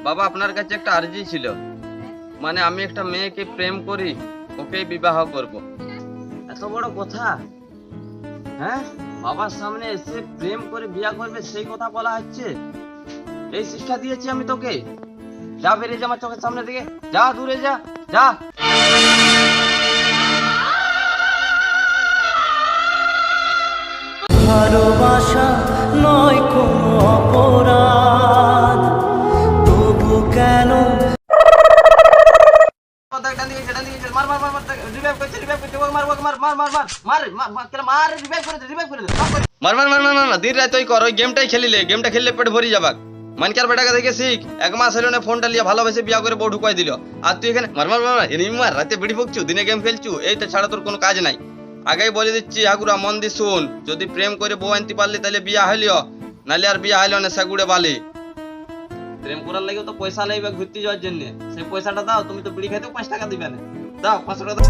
বাবা আপনার কাছে একটা আর্জি ছিল, মানে আমি একটা মেয়েকে প্রেম করি, ওকে বিবাহ করব। এত বড় কথা? হ্যাঁ, বাবার সামনে এসে প্রেম করে বিয়া করবে সেই কথা বলা হচ্ছে? এই শিক্ষা দিয়েছি আমি তোকে? যা বেরিয়ে যা আমার চোখের সামনে থেকে, যা দূরে যা, যা। ভালোবাসা নয় কোনো অপরাধ, তবু কেন মার মার মার মার, রিভাইভ করছে, রিভাইভ করছে, মার মার মার মার মার মার মার মার মার, রিভাইভ করে দে, রিভাইভ করে দে, মার মার মার মার না, দিন রাত ওই কর, ওই গেমটাই খেলিলে, গেমটা খেললে পেট ভরি যাবাক। মানকার বেটাকে দেখে শিখ, 1 মাস হলো না ফোনটা লিয়ে ভালোবেসে বিয়া করে বউ ঢুকাই দিল, আর তুই এখানে মার মার মার এনিমি মার, রাতে বিড়ি ফুকছু, দিনে গেম খেলছু, এইটা ছাড়া তোর কোনো কাজ নাই। আগেই বলে দিচ্ছি হাগুরা, মন দি শুন, যদি প্রেম করে বউ আনতে পারলি তাহলে বিয়া হইলিও, নাহলে আর বিয়া হইল না সেগুড়ে বালি। প্রেম করার লাগে তো পয়সা লাগবে ঘুরতে যাওয়ার জন্য, সেই পয়সাটা দাও, তুমি তো বিড়ি খাইতেও 5 টাকা দিবে না, দাও 500 টাকা দাও।